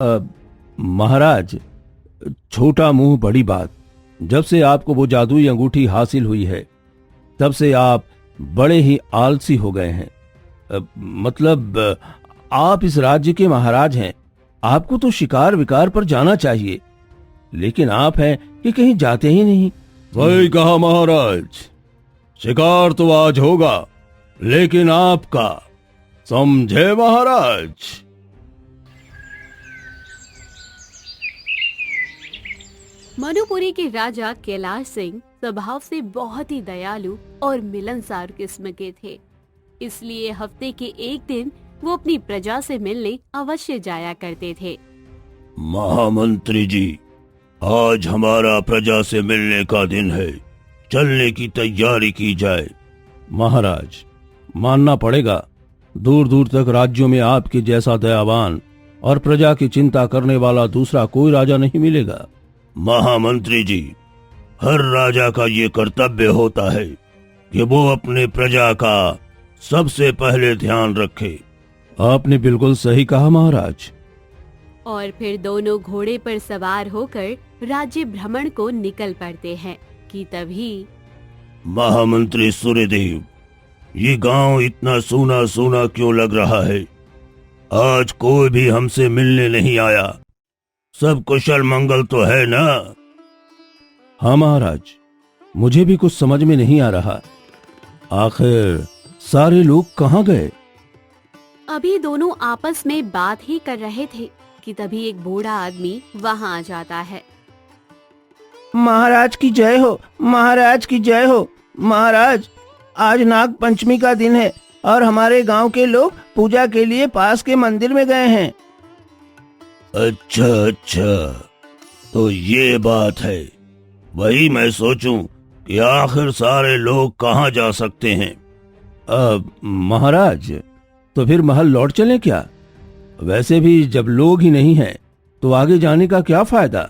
अ, महाराज, छोटा मुंह बड़ी बात। जब से आपको वो जादुई अंगूठी हासिल हुई है तब से आप बड़े ही आलसी हो गए हैं। मतलब आप इस राज्य के महाराज हैं, आपको तो शिकार विकार पर जाना चाहिए, लेकिन आप हैं कि कहीं जाते ही नहीं। सही कहा महाराज, शिकार तो आज होगा, लेकिन आपका, समझे महाराज। मनुपुरी के राजा कैलाश सिंह स्वभाव से बहुत ही दयालु और मिलनसार किस्म के थे, इसलिए हफ्ते के एक दिन वो अपनी प्रजा से मिलने अवश्य जाया करते थे। महामंत्री जी, आज हमारा प्रजा से मिलने का दिन है, चलने की तैयारी की जाए। महाराज, मानना पड़ेगा, दूर दूर तक राज्यों में आपके जैसा दयावान और प्रजा की चिंता करने वाला दूसरा कोई राजा नहीं मिलेगा। महामंत्री जी, हर राजा का ये कर्तव्य होता है कि वो अपने प्रजा का सबसे पहले ध्यान रखे। आपने बिल्कुल सही कहा महाराज। और फिर दोनों घोड़े पर सवार होकर राज्य भ्रमण को निकल पड़ते हैं कि तभी महामंत्री सूर्यदेव, ये गांव इतना सूना सूना क्यों लग रहा है? आज कोई भी हमसे मिलने नहीं आया। सब कुशल मंगल तो है ना? हाँ महाराज, मुझे भी कुछ समझ में नहीं आ रहा, आखिर सारे लोग कहाँ गए? अभी दोनों आपस में बात ही कर रहे थे कि तभी एक बूढ़ा आदमी वहाँ आ जाता है। महाराज की जय हो, महाराज की जय हो। महाराज, आज नाग पंचमी का दिन है और हमारे गांव के लोग पूजा के लिए पास के मंदिर में गए हैं। अच्छा अच्छा, तो ये बात है। वही मैं सोचूं कि आखिर सारे लोग कहाँ जा सकते हैं। महाराज, तो फिर महल लौट चलें क्या? वैसे भी जब लोग ही नहीं हैं तो आगे जाने का क्या फायदा?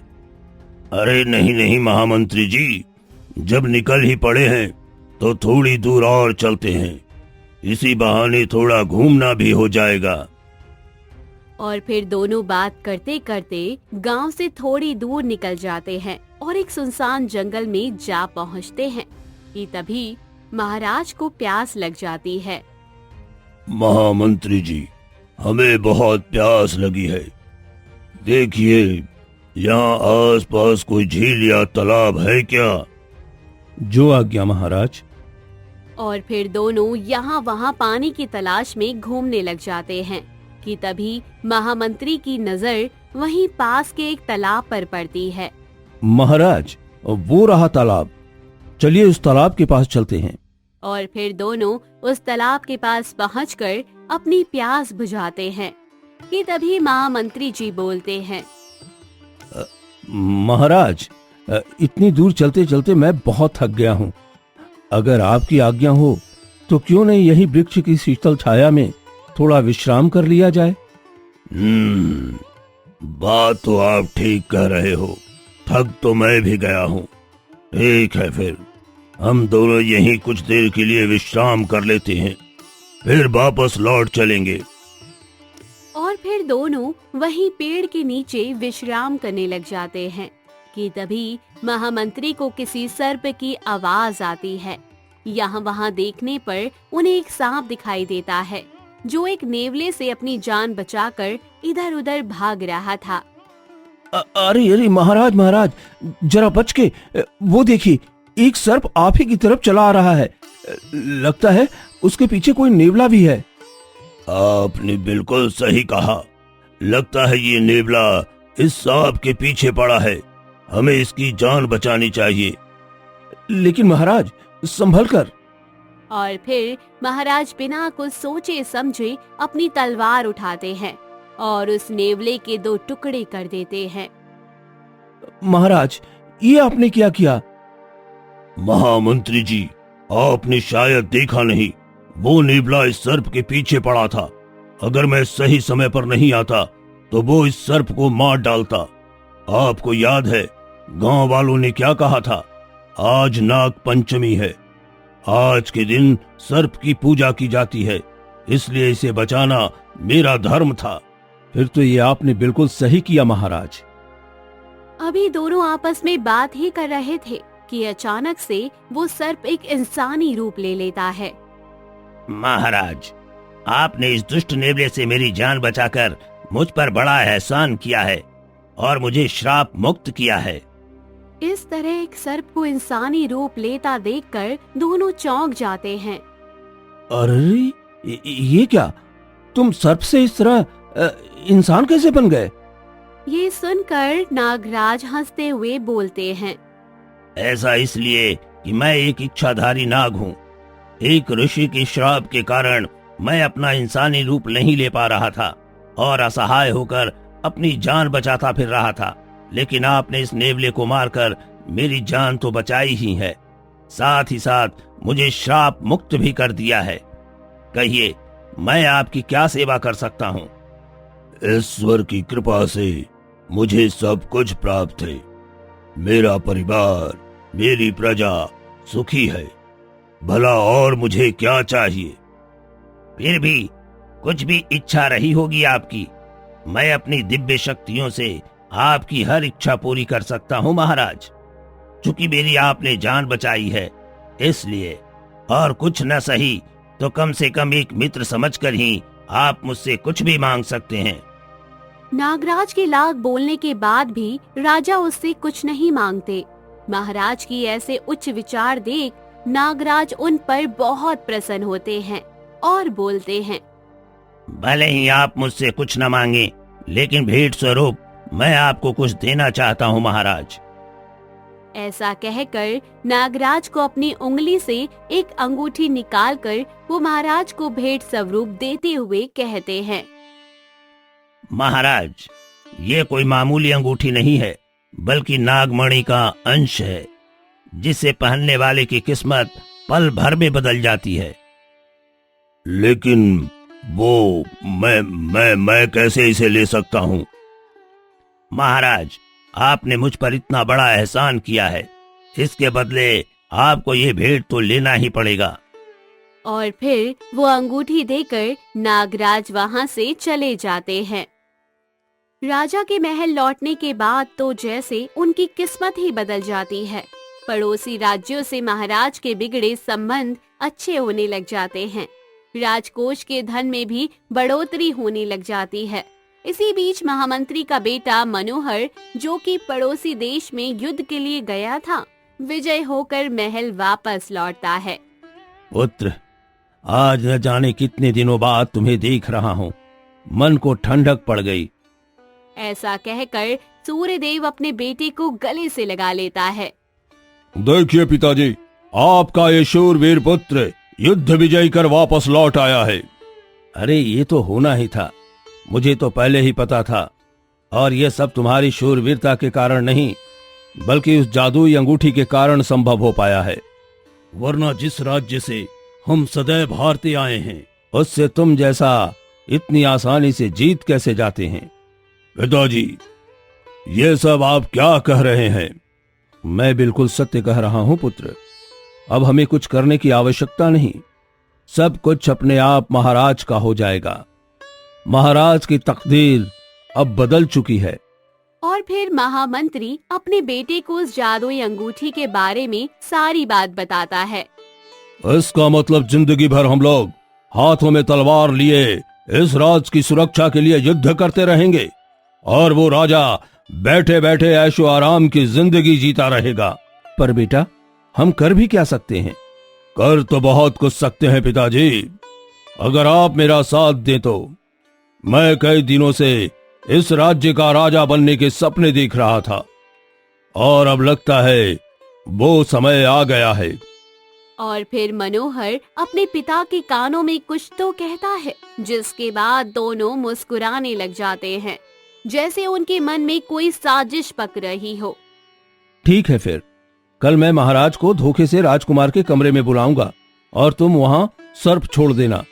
अरे नहीं नहीं महामंत्री जी, जब निकल ही पड़े हैं तो थोड़ी दूर और चलते हैं, इसी बहाने थोड़ा घूमना भी हो जाएगा। और फिर दोनों बात करते करते गांव से थोड़ी दूर निकल जाते हैं और एक सुनसान जंगल में जा पहुंचते हैं कि तभी महाराज को प्यास लग जाती है। महामंत्री जी, हमें बहुत प्यास लगी है। देखिए, यहाँ आसपास कोई झील या तालाब है क्या? जो आज्ञा महाराज। और फिर दोनों यहाँ वहाँ पानी की तलाश में घूमने लग जाते हैं कि तभी महामंत्री की नजर वहीं पास के एक तालाब पर पड़ती है। महाराज, वो रहा तालाब, चलिए उस तालाब के पास चलते हैं। और फिर दोनों उस तालाब के पास पहुंचकर अपनी प्यास बुझाते हैं कि तभी महामंत्री जी बोलते हैं। महाराज, इतनी दूर चलते चलते मैं बहुत थक गया हूँ। अगर आपकी आज्ञा हो तो क्यों नहीं यही वृक्ष की शीतल छाया में थोड़ा विश्राम कर लिया जाए? बात तो आप ठीक कह रहे हो, थक तो मैं भी गया हूँ। ठीक है, फिर हम दोनों यहीं कुछ देर के लिए विश्राम कर लेते हैं, फिर वापस लौट चलेंगे। और फिर दोनों वहीं पेड़ के नीचे विश्राम करने लग जाते हैं कि तभी महामंत्री को किसी सर्प की आवाज आती है। यहाँ वहाँ देखने पर उन्हें एक सांप दिखाई देता है जो एक नेवले से अपनी जान बचाकर इधर उधर भाग रहा था। अरे अरे महाराज, महाराज जरा बच के, वो देखिए एक सर्प आप ही की तरफ चला आ रहा है। लगता है उसके पीछे कोई नेवला भी है। आपने बिल्कुल सही कहा, लगता है ये नेवला इस सांप के पीछे पड़ा है। हमें इसकी जान बचानी चाहिए। लेकिन महाराज, संभल कर। और फिर महाराज बिना कुछ सोचे समझे अपनी तलवार उठाते हैं और उस नेवले के 2 टुकड़े कर देते हैं। महाराज, ये आपने क्या किया? महामंत्री जी, आपने शायद देखा नहीं, वो नेवला इस सर्प के पीछे पड़ा था। अगर मैं सही समय पर नहीं आता तो वो इस सर्प को मार डालता। आपको याद है गांव वालों ने क्या कहा था? आज नाग पंचमी है। आज के दिन सर्प की पूजा की जाती है, इसलिए इसे बचाना मेरा धर्म था। फिर तो ये आपने बिल्कुल सही किया महाराज। अभी दोनों आपस में बात ही कर रहे थे कि अचानक से वो सर्प एक इंसानी रूप ले लेता है। महाराज, आपने इस दुष्ट नेवले से मेरी जान बचाकर मुझ पर बड़ा एहसान किया है और मुझे श्राप मुक्त किया है। इस तरह एक सर्प को इंसानी रूप लेता देखकर दोनों चौंक जाते हैं। अरे ये क्या, तुम सर्प से इस तरह इंसान कैसे बन गए? ये सुनकर नागराज हंसते हुए बोलते हैं। ऐसा इसलिए कि मैं एक इच्छाधारी नाग हूँ। एक ऋषि के श्राप के कारण मैं अपना इंसानी रूप नहीं ले पा रहा था और असहाय होकर अपनी जान बचाता फिर रहा था, लेकिन आपने इस नेवले को मारकर मेरी जान तो बचाई ही है, साथ ही साथ मुझे श्राप मुक्त भी कर दिया है। कहिए, मैं आपकी क्या सेवा कर सकता हूँ? ईश्वर की कृपा से मुझे सब कुछ प्राप्त है। मेरा परिवार, मेरी प्रजा सुखी है। भला और मुझे क्या चाहिए? फिर भी कुछ भी इच्छा रही होगी आपकी, मैं अपनी दिव्य शक्तियों से आपकी हर इच्छा पूरी कर सकता हूँ महाराज। चूंकि मेरी आपने जान बचाई है इसलिए, और कुछ न सही तो कम से कम एक मित्र समझकर ही आप मुझसे कुछ भी मांग सकते हैं। नागराज के लाख बोलने के बाद भी राजा उससे कुछ नहीं मांगते। महाराज की ऐसे उच्च विचार देख नागराज उन पर बहुत प्रसन्न होते हैं और बोलते हैं, भले ही आप मुझसे कुछ न मांगे, लेकिन भेंट स्वरूप मैं आपको कुछ देना चाहता हूँ महाराज। ऐसा कहकर नागराज को अपनी उंगली से एक अंगूठी निकालकर वो महाराज को भेंट स्वरूप देते हुए कहते हैं, महाराज, ये कोई मामूली अंगूठी नहीं है, बल्कि नागमणि का अंश है, जिसे पहनने वाले की किस्मत पल भर में बदल जाती है। लेकिन वो मैं कैसे इसे ले सकता हूँ? महाराज, आपने मुझ पर इतना बड़ा एहसान किया है, इसके बदले आपको ये भेंट तो लेना ही पड़ेगा। और फिर वो अंगूठी देकर नागराज वहाँ से चले जाते हैं। राजा के महल लौटने के बाद तो जैसे उनकी किस्मत ही बदल जाती है। पड़ोसी राज्यों से महाराज के बिगड़े संबंध अच्छे होने लग जाते हैं। राजकोष के धन में भी बढ़ोतरी होने लग जाती है। इसी बीच महामंत्री का बेटा मनोहर, जो कि पड़ोसी देश में युद्ध के लिए गया था, विजय होकर महल वापस लौटता है। पुत्र, आज न जाने कितने दिनों बाद तुम्हें देख रहा हूँ, मन को ठंडक पड़ गई। ऐसा कहकर सूर्यदेव अपने बेटे को गले से लगा लेता है। देखिए पिताजी, आपका ये शूरवीर पुत्र युद्ध विजय कर वापस लौट आया है। अरे ये तो होना ही था, मुझे तो पहले ही पता था। और ये सब तुम्हारी शूरवीरता के कारण नहीं, बल्कि उस जादुई अंगूठी के कारण संभव हो पाया है। वरना जिस राज्य से हम सदैव हारते आए हैं, उससे तुम जैसा इतनी आसानी से जीत कैसे जाते हैं? पिताजी, ये सब आप क्या कह रहे हैं? मैं बिल्कुल सत्य कह रहा हूं पुत्र। अब हमें कुछ करने की आवश्यकता नहीं, सब कुछ अपने आप महाराज का हो जाएगा। महाराज की तकदीर अब बदल चुकी है। और फिर महामंत्री अपने बेटे को उस जादुई अंगूठी के बारे में सारी बात बताता है। इसका मतलब जिंदगी भर हम लोग हाथों में तलवार लिए इस राज की सुरक्षा के लिए युद्ध करते रहेंगे, और वो राजा बैठे बैठे ऐशो आराम की जिंदगी जीता रहेगा। पर बेटा, हम कर भी क्या सकते हैं? कर तो बहुत कुछ सकते हैं पिताजी। अगर आप मेरा साथ दें तो मैं कई दिनों से इस राज्य का राजा बनने के सपने देख रहा था, और अब लगता है वो समय आ गया है। और फिर मनोहर अपने पिता के कानों में कुछ तो कहता है, जिसके बाद दोनों मुस्कुराने लग जाते हैं, जैसे उनके मन में कोई साजिश पक रही हो। ठीक है, फिर कल मैं महाराज को धोखे से राजकुमार के कमरे में बुलाऊंगा और तुम वहां सर्प छोड़ देना,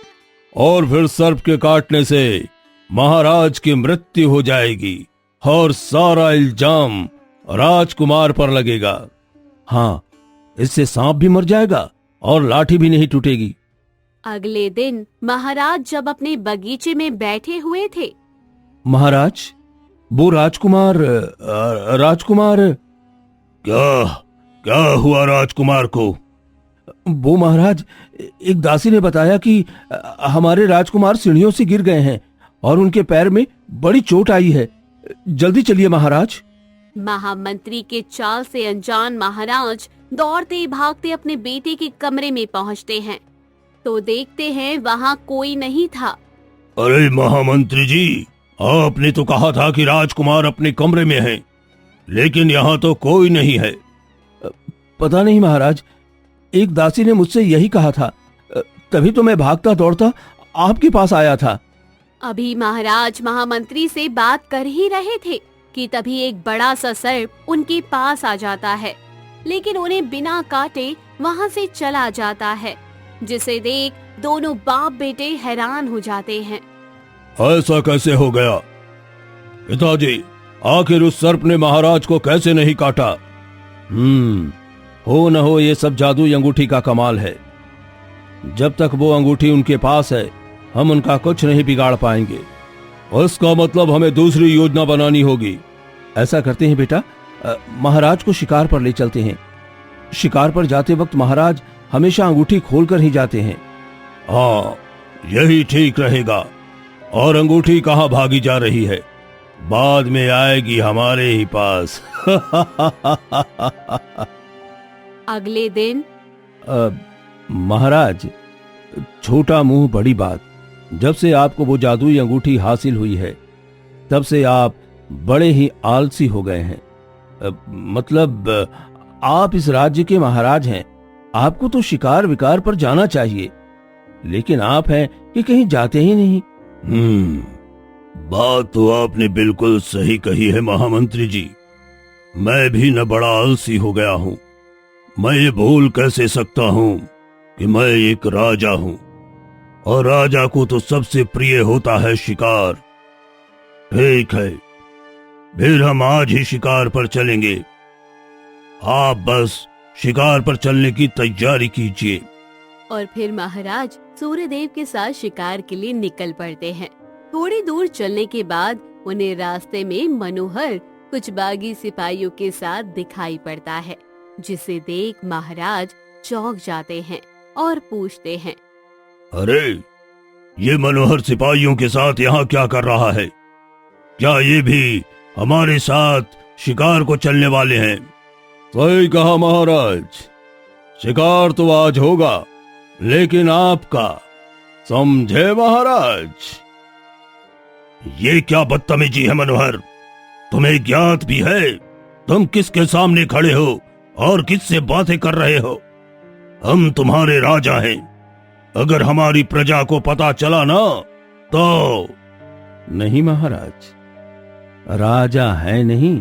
और फिर सर्प के काटने से महाराज की मृत्यु हो जाएगी और सारा इल्जाम राजकुमार पर लगेगा। हाँ, इससे सांप भी मर जाएगा और लाठी भी नहीं टूटेगी। अगले दिन महाराज जब अपने बगीचे में बैठे हुए थे, महाराज, वो राजकुमार राजकुमार क्या क्या हुआ राजकुमार को? वो महाराज, एक दासी ने बताया कि हमारे राजकुमार सीढ़ियों से गिर गए हैं और उनके पैर में बड़ी चोट आई है। जल्दी चलिए महाराज। महामंत्री के चाल से अनजान महाराज दौड़ते भागते अपने बेटे के कमरे में पहुंचते हैं तो देखते हैं वहां कोई नहीं था। अरे महामंत्री जी, आपने तो कहा था कि राजकुमार अपने कमरे में हैं, लेकिन यहाँ तो कोई नहीं है। पता नहीं महाराज, एक दासी ने मुझसे यही कहा था, तभी तो मैं भागता दौड़ता आपके पास आया था। अभी महाराज महामंत्री से बात कर ही रहे थे कि तभी एक बड़ा सा सर्प उनके पास आ जाता है, लेकिन उन्हें बिना काटे वहां से चला जाता है, जिसे देख दोनों बाप बेटे हैरान हो जाते हैं। ऐसा कैसे हो गया? पिताजी, आखिर उस सर्प ने महाराज को कैसे नहीं काटा? हो न हो ये सब जादू अंगूठी का कमाल है। जब तक वो अंगूठी उनके पास है हम उनका कुछ नहीं बिगाड़ पाएंगे। उसका मतलब हमें दूसरी योजना बनानी होगी। ऐसा करते हैं बेटा, महाराज को शिकार पर ले चलते हैं। शिकार पर जाते वक्त महाराज हमेशा अंगूठी खोलकर ही जाते हैं। हाँ, यही ठीक रहेगा। और अंगूठी कहाँ भागी जा रही है? बाद में आएगी हमारे ही पास। अगले दिन महाराज, छोटा मुंह बड़ी बात। जब से आपको वो जादुई अंगूठी हासिल हुई है तब से आप बड़े ही आलसी हो गए हैं। मतलब आप इस राज्य के महाराज हैं, आपको तो शिकार विकार पर जाना चाहिए, लेकिन आप हैं कि कहीं जाते ही नहीं। बात तो आपने बिल्कुल सही कही है महामंत्री जी। मैं भी न बड़ा आलसी हो गया हूँ। मैं ये भूल कैसे सकता हूँ कि मैं एक राजा हूँ और राजा को तो सबसे प्रिय होता है शिकार। ठीक है, फिर हम आज ही शिकार पर चलेंगे। आप बस शिकार पर चलने की तैयारी कीजिए। और फिर महाराज सूर्यदेव के साथ शिकार के लिए निकल पड़ते हैं। थोड़ी दूर चलने के बाद उन्हें रास्ते में मनोहर कुछ बागी सिपाहियों के साथ दिखाई पड़ता है, जिसे देख महाराज चौंक जाते हैं और पूछते हैं, अरे, ये मनोहर सिपाहियों के साथ यहाँ क्या कर रहा है? क्या ये भी हमारे साथ शिकार को चलने वाले हैं? सही कहा महाराज, शिकार तो आज होगा, लेकिन आपका, समझे महाराज। ये क्या बदतमीजी है मनोहर? तुम्हें ज्ञात भी है तुम किसके सामने खड़े हो और किससे बातें कर रहे हो? हम तुम्हारे राजा हैं। अगर हमारी प्रजा को पता चला ना तो। नहीं महाराज, राजा है नहीं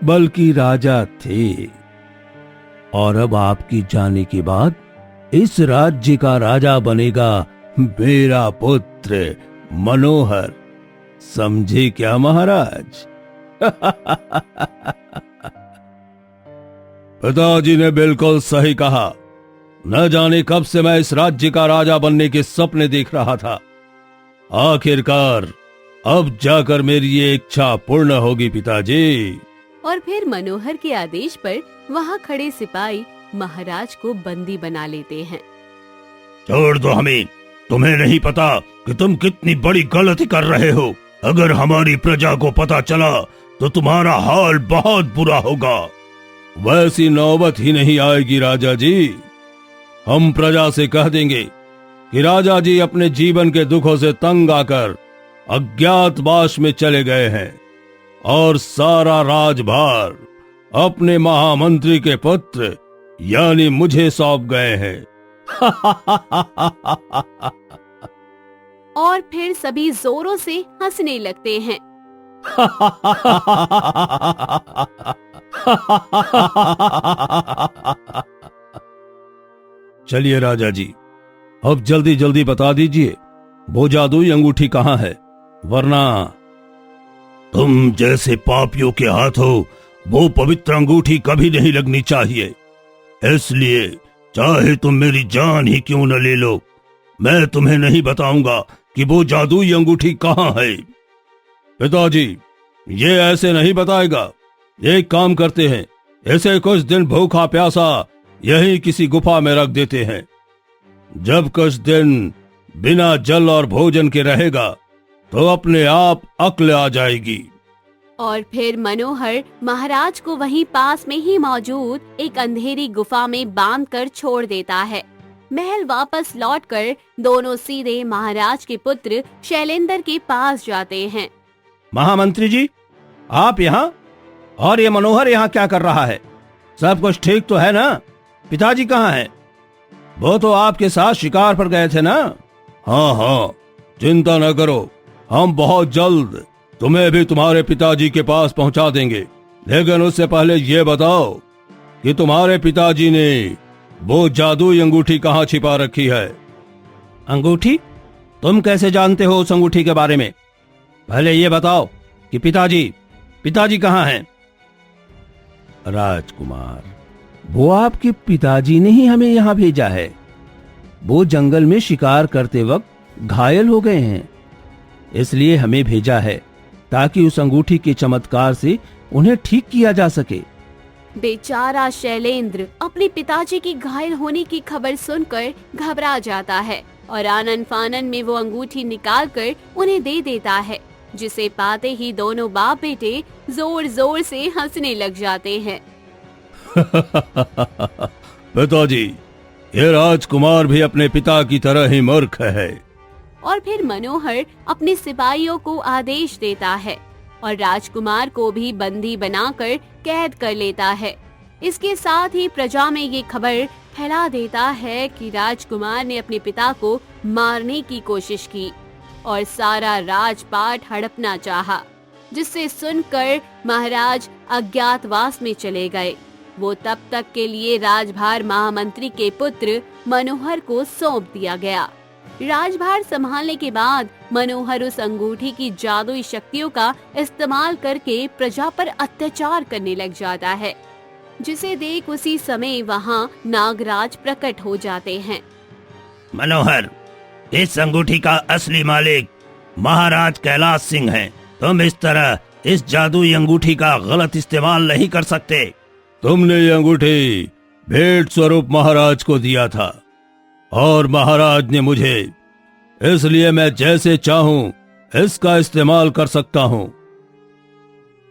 बल्कि राजा थे, और अब आपकी जाने के बाद इस राज्य का राजा बनेगा मेरा पुत्र मनोहर। समझे क्या महाराज? पिताजी ने बिल्कुल सही कहा। न जाने कब से मैं इस राज्य का राजा बनने के सपने देख रहा था। आखिरकार अब जाकर मेरी ये इच्छा पूर्ण होगी पिताजी। और फिर मनोहर के आदेश पर वहाँ खड़े सिपाही महाराज को बंदी बना लेते हैं। छोड़ दो हमें। तुम्हें नहीं पता कि तुम कितनी बड़ी गलती कर रहे हो। अगर हमारी प्रजा को पता चला तो तुम्हारा हाल बहुत बुरा होगा। वैसी नौबत ही नहीं आएगी राजा जी। हम प्रजा से कह देंगे कि राजा जी अपने जीवन के दुखों से तंग आकर अज्ञातवास में चले गए हैं और सारा राजभार अपने महामंत्री के पुत्र यानी मुझे सौंप गए हैं। और फिर सभी जोरों से हंसने लगते हैं। चलिए राजा जी, अब जल्दी जल्दी बता दीजिए वो जादुई अंगूठी कहाँ है, वरना। तुम जैसे पापियों के हाथों वो पवित्र अंगूठी कभी नहीं लगनी चाहिए। इसलिए चाहे तुम मेरी जान ही क्यों न ले लो, मैं तुम्हें नहीं बताऊंगा कि वो जादुई अंगूठी कहाँ है। पिताजी, ये ऐसे नहीं बताएगा। एक काम करते हैं, इसे कुछ दिन भूखा प्यासा यहीं किसी गुफा में रख देते हैं। जब कुछ दिन बिना जल और भोजन के रहेगा तो अपने आप अक्ल आ जाएगी। और फिर मनोहर महाराज को वहीं पास में ही मौजूद एक अंधेरी गुफा में बांधकर छोड़ देता है। महल वापस लौटकर दोनों सीधे महाराज के पुत्र शैलेंद्र के पास जाते हैं। महामंत्री जी, आप यहाँ और ये मनोहर यहाँ क्या कर रहा है? सब कुछ ठीक तो है ना? पिताजी कहाँ हैं? वो तो आपके साथ शिकार पर गए थे ना? हाँ हाँ, चिंता न करो, हम बहुत जल्द तुम्हें भी तुम्हारे पिताजी के पास पहुंचा देंगे। लेकिन उससे पहले ये बताओ कि तुम्हारे पिताजी ने वो जादुई अंगूठी कहाँ छिपा रखी है? अंगूठी? तुम कैसे जानते हो उस अंगूठी के बारे में? पहले ये बताओ कि पिताजी कहाँ हैं? राजकुमार, वो आपके पिताजी ने ही हमें यहाँ भेजा है। वो जंगल में शिकार करते वक्त घायल हो गए हैं, इसलिए हमें भेजा है ताकि उस अंगूठी के चमत्कार से उन्हें ठीक किया जा सके। बेचारा शैलेंद्र अपने पिताजी की घायल होने की खबर सुनकर घबरा जाता है और आनन फानन में वो अंगूठी निकालकर उन्हें दे देता है, जिसे पाते ही दोनों बाप बेटे जोर जोर से हंसने लग जाते हैं। पिताजी, ये राजकुमार भी अपने पिता की तरह ही मूर्ख है। और फिर मनोहर अपने सिपाहियों को आदेश देता है और राजकुमार को भी बंदी बनाकर कैद कर लेता है। इसके साथ ही प्रजा में ये खबर फैला देता है कि राजकुमार ने अपने पिता को मारने की कोशिश की और सारा राजपाट हड़पना चाहा, जिससे सुनकर महाराज अज्ञातवास में चले गए। वो तब तक के लिए राजभार महामंत्री के पुत्र मनोहर को सौंप दिया गया। राजभार संभालने के बाद मनोहर उस अंगूठी की जादुई शक्तियों का इस्तेमाल करके प्रजा पर अत्याचार करने लग जाता है, जिसे देख उसी समय वहाँ नागराज प्रकट हो जाते हैं। मनोहर, इस अंगूठी का असली मालिक महाराज कैलाश सिंह है। तुम इस तरह इस जादुई अंगूठी का गलत इस्तेमाल नहीं कर सकते। तुमने ये अंगूठी भेंट स्वरूप महाराज को दिया था और महाराज ने मुझे, इसलिए मैं जैसे चाहूं इसका इस्तेमाल कर सकता हूं।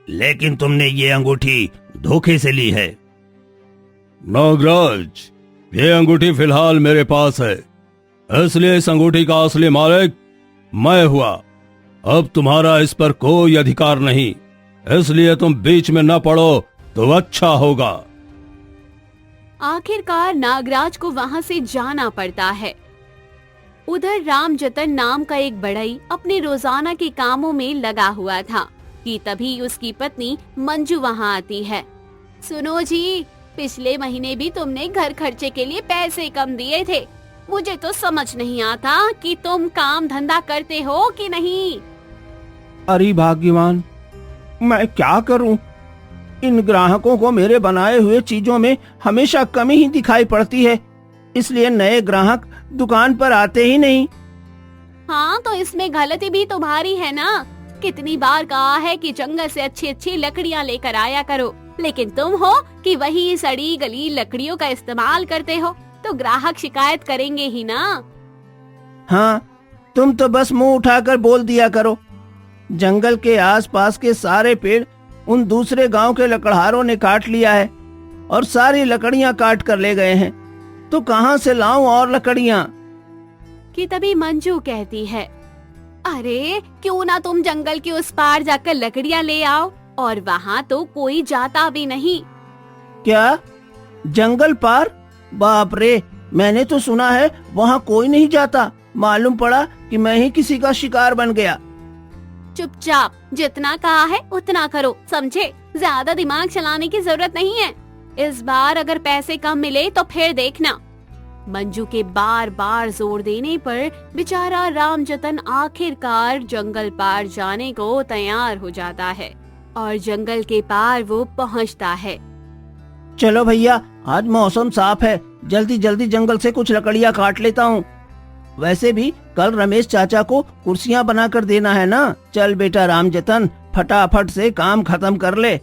लेकिन तुमने ये अंगूठी धोखे से ली है। नागराज, ये अंगूठी फिलहाल मेरे पास है, इसलिए इस अंगूठी का असली मालिक मैं हुआ। अब तुम्हारा इस पर कोई अधिकार नहीं, इसलिए तुम बीच में न पड़ो तो अच्छा होगा। आखिरकार नागराज को वहाँ से जाना पड़ता है। उधर रामजतन नाम का एक बढ़ई अपने रोजाना के कामों में लगा हुआ था कि तभी उसकी पत्नी मंजू वहाँ आती है। सुनो जी, पिछले महीने भी तुमने घर खर्चे के लिए पैसे कम दिए थे। मुझे तो समझ नहीं आता कि तुम काम धंधा करते हो कि नहीं। अरे भाग्यवान, मैं क्या करूं? इन ग्राहकों को मेरे बनाए हुए चीजों में हमेशा कमी ही दिखाई पड़ती है, इसलिए नए ग्राहक दुकान पर आते ही नहीं। हाँ, तो इसमें गलती भी तुम्हारी है ना। कितनी बार कहा है कि जंगल से अच्छी अच्छी लकड़ियाँ लेकर आया करो, लेकिन तुम हो कि वही सड़ी गली लकड़ियों का इस्तेमाल करते हो, तो ग्राहक शिकायत करेंगे ही ना। हाँ, तुम तो बस मुंह उठाकर बोल दिया करो। जंगल के आसपास के सारे पेड़ उन दूसरे गांव के लकड़हारों ने काट लिया है और सारी लकड़ियां काट कर ले गए हैं, तो कहां से लाऊं और लकड़ियां? कि तभी मंजू कहती है, अरे क्यों ना तुम जंगल के उस पार जाकर लकड़ियां ले आओ, और वहाँ तो कोई जाता भी नहीं। क्या? जंगल पार? बाप रे, मैंने तो सुना है वहाँ कोई नहीं जाता। मालूम पड़ा कि मैं ही किसी का शिकार बन गया। चुपचाप, जितना कहा है उतना करो, समझे? ज्यादा दिमाग चलाने की जरूरत नहीं है। इस बार अगर पैसे कम मिले तो फिर देखना। मंजू के बार बार जोर देने पर बेचारा रामजतन आखिरकार जंगल पार जाने को तैयार हो जाता है और जंगल के पार वो पहुंचता है। चलो भैया, आज मौसम साफ है, जल्दी जल्दी जंगल से कुछ लकड़ियाँ काट लेता हूँ। वैसे भी कल रमेश चाचा को कुर्सियां बनाकर देना है ना। चल बेटा रामजतन, फटाफट से काम खत्म कर ले।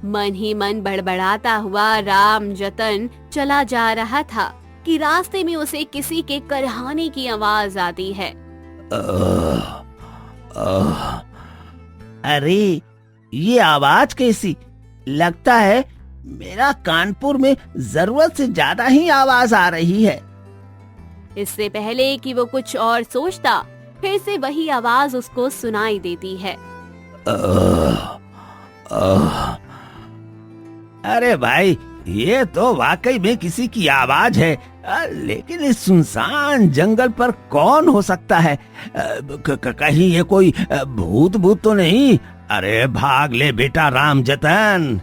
मन ही मन बड़बड़ाता हुआ रामजतन चला जा रहा था कि रास्ते में उसे किसी के करहाने की आवाज आती है। अरे ये आवाज कैसी? लगता है मेरा कानपुर में जरूरत से ज्यादा ही आवाज आ रही है। इससे पहले कि वो कुछ और सोचता, फिर से वही आवाज उसको सुनाई देती है। अरे भाई, ये तो वाकई में किसी की आवाज है, लेकिन इस सुनसान जंगल पर कौन हो सकता है? कहीं ये कोई भूत तो नहीं? अरे भाग ले बेटा रामजतन।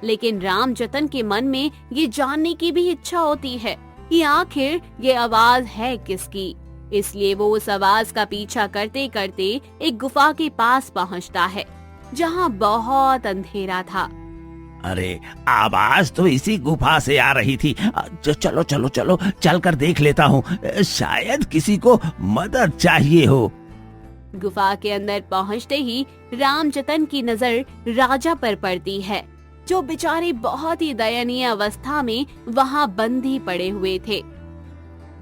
लेकिन रामजतन के मन में ये जानने की भी इच्छा होती है कि आखिर ये आवाज है किसकी। इसलिए वो उस आवाज का पीछा करते करते एक गुफा के पास पहुंचता है, जहां बहुत अंधेरा था। अरे आवाज तो इसी गुफा से आ रही थी। चलो चलो चलो, चल कर देख लेता हूँ, शायद किसी को मदद चाहिए हो। गुफा के अंदर पहुंचते ही रामजतन की नजर राजा पर पड़ती है, जो बेचारे बहुत ही दयनीय अवस्था में वहां बंदी पड़े हुए थे।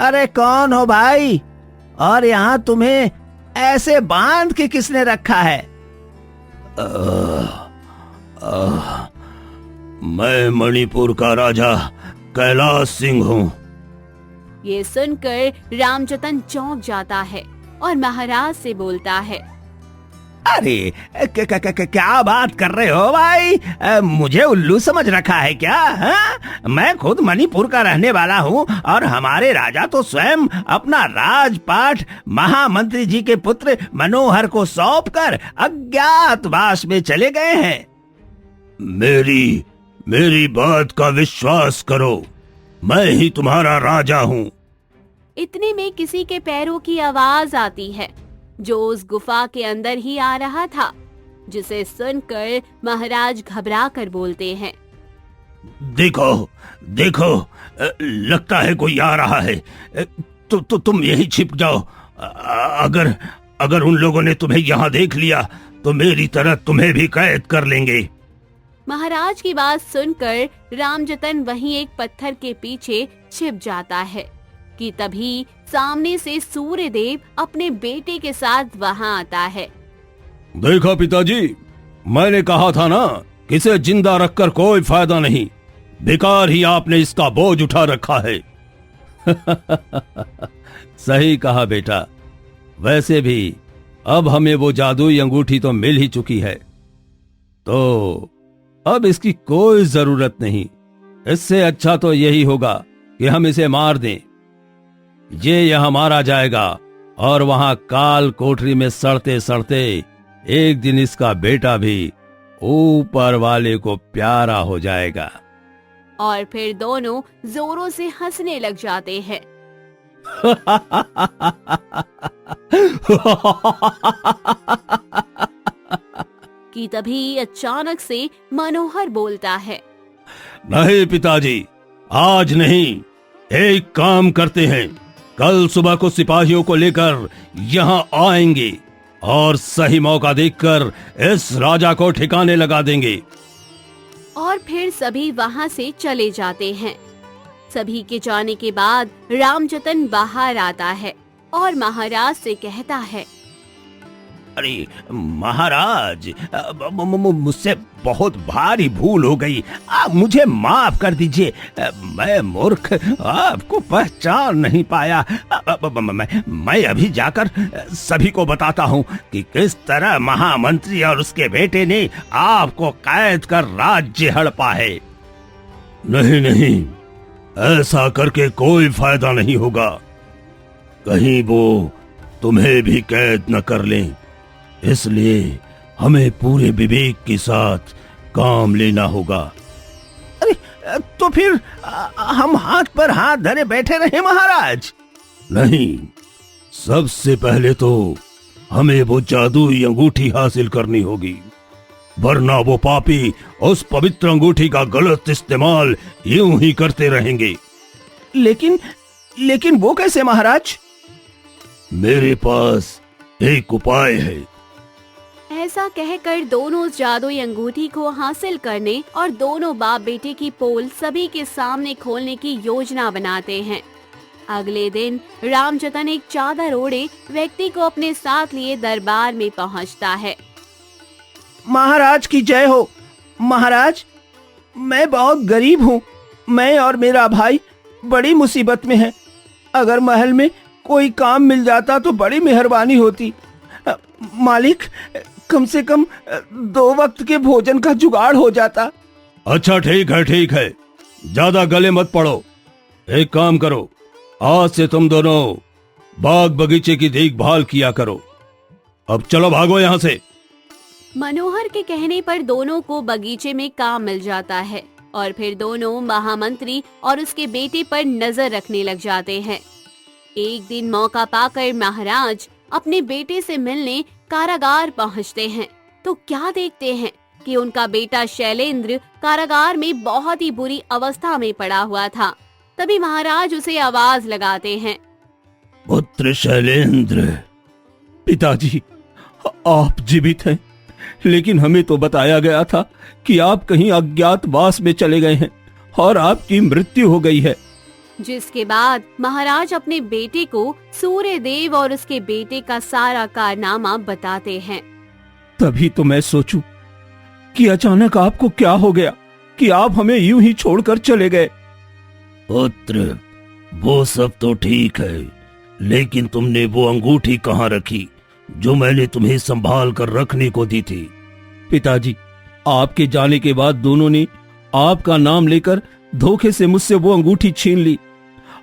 अरे कौन हो भाई, और यहाँ तुम्हें ऐसे बांध के किसने रखा है? मैं मणिपुर का राजा कैलाश सिंह हूँ। ये सुनकर रामजतन चौंक जाता है और महाराज से बोलता है। अरे क्या बात कर रहे हो भाई? मुझे उल्लू समझ रखा है क्या? मैं खुद मणिपुर का रहने वाला हूँ, और हमारे राजा तो स्वयं अपना राजपाट महामंत्री जी के पुत्र मनोहर को सौंपकर अज्ञातवास में चले गए हैं। मेरी बात का विश्वास करो, मैं ही तुम्हारा राजा हूँ। इतने में किसी के पैरों की आवाज आती है, जो उस गुफा के अंदर ही आ रहा था, जिसे सुनकर महाराज घबरा कर बोलते हैं। देखो देखो, लगता है कोई आ रहा है। तुम यहीं छिप जाओ। अगर उन लोगों ने तुम्हें यहाँ देख लिया तो मेरी तरह तुम्हें भी कैद कर लेंगे। महाराज की बात सुनकर रामजतन वहीं एक पत्थर के पीछे छिप जाता है कि तभी सामने से सूर्यदेव अपने बेटे के साथ वहां आता है। देखा पिताजी, मैंने कहा था ना, इसे जिंदा रखकर कोई फायदा नहीं, बेकार ही आपने इसका बोझ उठा रखा है। सही कहा बेटा। वैसे भी अब हमें वो जादुई अंगूठी तो मिल ही चुकी है, तो अब इसकी कोई जरूरत नहीं। इससे अच्छा तो यही होगा कि हम इसे मार दें। ये यहां मारा जाएगा और वहां काल कोठरी में सड़ते सड़ते एक दिन इसका बेटा भी ऊपर वाले को प्यारा हो जाएगा। और फिर दोनों जोरों से हंसने लग जाते हैं। कि तभी अचानक से मनोहर बोलता है। नहीं पिताजी, आज नहीं, एक काम करते हैं, कल सुबह को सिपाहियों को लेकर यहाँ आएंगे और सही मौका देखकर इस राजा को ठिकाने लगा देंगे। और फिर सभी वहाँ से चले जाते हैं। सभी के जाने के बाद रामजतन बाहर आता है और महाराज से कहता है। अरे महाराज, मुझसे बहुत भारी भूल हो गई, मुझे माफ कर दीजिए। मैं मूर्ख आपको पहचान नहीं पाया। मैं अभी जाकर सभी को बताता हूँ कि किस तरह महामंत्री और उसके बेटे ने आपको कैद कर राज्य हड़पा है। नहीं नहीं, ऐसा करके कोई फायदा नहीं होगा, कहीं वो तुम्हें भी कैद न कर लें। इसलिए हमें पूरे विवेक के साथ काम लेना होगा। अरे तो फिर हम हाथ पर हाथ धरे बैठे रहे महाराज? नहीं, सबसे पहले तो हमें वो जादुई अंगूठी हासिल करनी होगी, वरना वो पापी उस पवित्र अंगूठी का गलत इस्तेमाल यूं ही करते रहेंगे। लेकिन वो कैसे महाराज? मेरे पास एक उपाय है। ऐसा कहकर दोनों उस जादुई अंगूठी को हासिल करने और दोनों बाप बेटे की पोल सभी के सामने खोलने की योजना बनाते हैं। अगले दिन रामजतन एक चादर ओढ़े व्यक्ति को अपने साथ लिए दरबार में पहुंचता है। महाराज की जय हो। महाराज, मैं बहुत गरीब हूँ। मैं और मेरा भाई बड़ी मुसीबत में हैं। अगर महल में कोई काम मिल जाता तो बड़ी मेहरबानी होती। मालिक, कम से कम 2 वक्त के भोजन का जुगाड़ हो जाता। अच्छा ठीक है, ज्यादा गले मत पड़ो। एक काम करो, आज से तुम दोनों बाग बगीचे की देखभाल किया करो। अब चलो भागो यहाँ से। मनोहर के कहने पर दोनों को बगीचे में काम मिल जाता है और फिर दोनों महामंत्री और उसके बेटे पर नजर रखने लग जाते हैं। एक दिन मौका पाकर महाराज अपने बेटे से मिलने कारागार पहुंचते हैं तो क्या देखते हैं कि उनका बेटा शैलेंद्र कारागार में बहुत ही बुरी अवस्था में पड़ा हुआ था। तभी महाराज उसे आवाज लगाते हैं। पुत्र शैलेंद्र। पिताजी, आप जीवित हैं, लेकिन हमें तो बताया गया था कि आप कहीं अज्ञातवास में चले गए हैं और आपकी मृत्यु हो गई है। जिसके बाद महाराज अपने बेटे को सूर्य देव और उसके बेटे का सारा कारनामा बताते हैं। तभी तो मैं सोचूं कि अचानक आपको क्या हो गया कि आप हमें यूं ही छोड़कर चले गए। पुत्र, वो सब तो ठीक है, लेकिन तुमने वो अंगूठी कहाँ रखी जो मैंने तुम्हें संभाल कर रखने को दी थी? पिताजी, आपके जाने के बाद दोनों ने आपका नाम लेकर धोखे से मुझसे वो अंगूठी छीन ली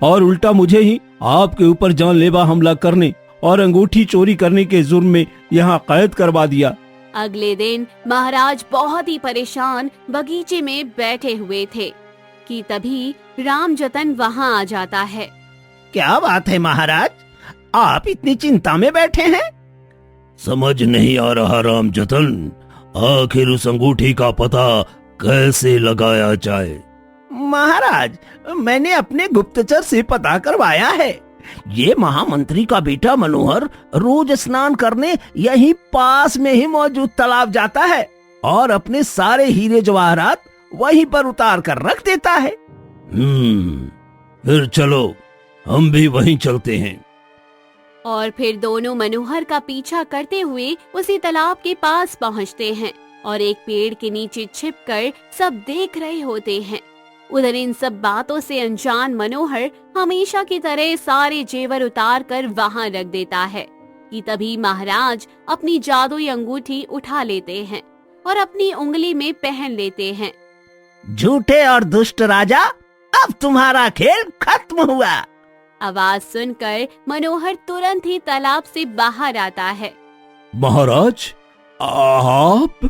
और उल्टा मुझे ही आपके ऊपर जानलेवा हमला करने और अंगूठी चोरी करने के जुर्म में यहाँ कैद करवा दिया। अगले दिन महाराज बहुत ही परेशान बगीचे में बैठे हुए थे कि तभी रामजतन वहाँ आ जाता है। क्या बात है महाराज, आप इतनी चिंता में बैठे हैं? समझ नहीं आ रहा रामजतन, आखिर उस अंगूठी का पता कैसे लगाया जाए? महाराज, मैंने अपने गुप्तचर से पता करवाया है। ये महामंत्री का बेटा मनोहर रोज स्नान करने यहीं पास में ही मौजूद तालाब जाता है और अपने सारे हीरे जवाहरात वहीं पर उतार कर रख देता है। फिर चलो, हम भी वहीं चलते हैं। और फिर दोनों मनोहर का पीछा करते हुए उसी तालाब के पास पहुंचते हैं और एक पेड़ के नीचे छिपकर सब देख रहे होते हैं। उधर इन सब बातों से अनजान मनोहर हमेशा की तरह सारे जेवर उतार कर वहाँ रख देता है कि तभी महाराज अपनी जादुई अंगूठी उठा लेते हैं और अपनी उंगली में पहन लेते हैं। झूठे और दुष्ट राजा, अब तुम्हारा खेल खत्म हुआ। आवाज सुनकर मनोहर तुरंत ही तालाब से बाहर आता है। महाराज, आप?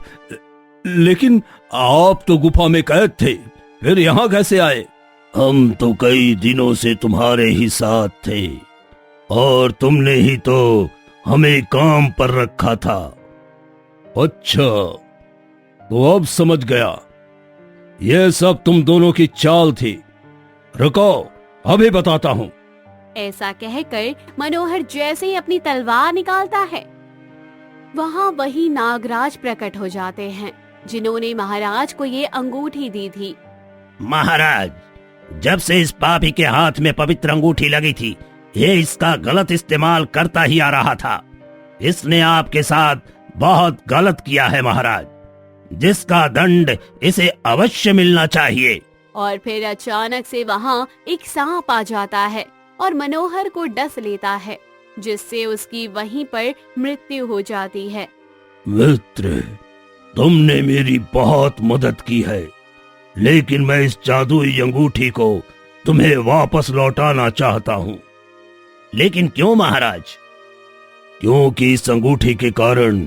लेकिन आप तो गुफा में कैद थे, फिर यहाँ कैसे आए? हम तो कई दिनों से तुम्हारे ही साथ थे और तुमने ही तो हमें काम पर रखा था। अच्छा, तो अब समझ गया, यह सब तुम दोनों की चाल थी। रुको, अभी बताता हूँ। ऐसा कहकर मनोहर जैसे ही अपनी तलवार निकालता है, वहाँ वही नागराज प्रकट हो जाते हैं जिन्होंने महाराज को ये अंगूठी दी थी। महाराज, जब से इस पापी के हाथ में पवित्र अंगूठी लगी थी, ये इसका गलत इस्तेमाल करता ही आ रहा था। इसने आपके साथ बहुत गलत किया है महाराज, जिसका दंड इसे अवश्य मिलना चाहिए। और फिर अचानक से वहाँ एक सांप आ जाता है और मनोहर को डस लेता है, जिससे उसकी वहीं पर मृत्यु हो जाती है। मित्र, तुमने मेरी बहुत मदद की है, लेकिन मैं इस जादुई अंगूठी को तुम्हें वापस लौटाना चाहता हूँ। लेकिन क्यों महाराज? क्योंकि इस अंगूठी के कारण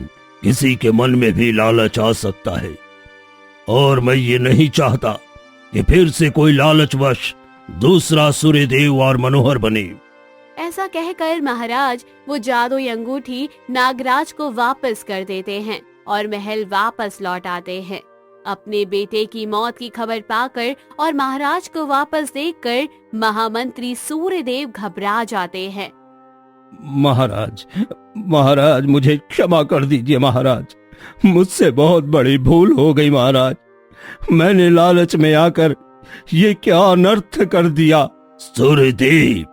किसी के मन में भी लालच आ सकता है और मैं ये नहीं चाहता कि फिर से कोई लालचवश दूसरा सूर्यदेव और मनोहर बने। ऐसा कहकर महाराज वो जादुई अंगूठी नागराज को वापस कर देते हैं और महल वापस लौट आते हैं। अपने बेटे की मौत की खबर पाकर और महाराज को वापस देखकर महामंत्री सूर्यदेव घबरा जाते हैं। महाराज, महाराज मुझे क्षमा कर दीजिए महाराज, मुझसे बहुत बड़ी भूल हो गई महाराज। मैंने लालच में आकर ये क्या अनर्थ कर दिया। सूर्यदेव,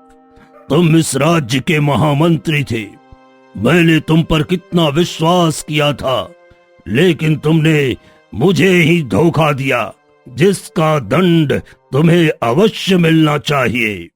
तुम इस राज्य के महामंत्री थे। मैंने तुम पर कितना विश्वास किया था, लेकिन तुमने मुझे ही धोखा दिया, जिसका दंड तुम्हें अवश्य मिलना चाहिए।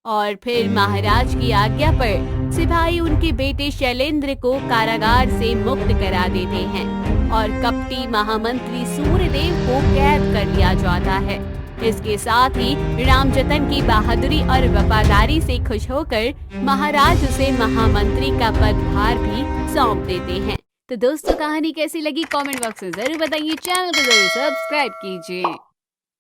और फिर महाराज की आज्ञा पर सिपाही उनके बेटे शैलेंद्र को कारागार से मुक्त करा देते हैं और कपटी महामंत्री सूर्यदेव को कैद कर लिया जाता है। इसके साथ ही रामजतन की बहादुरी और वफादारी से खुश होकर महाराज उसे महामंत्री का पदभार भी सौंप देते हैं। तो दोस्तों, कहानी कैसी लगी कमेंट बॉक्स में जरूर बताइए। चैनल को जरूर सब्सक्राइब कीजिए।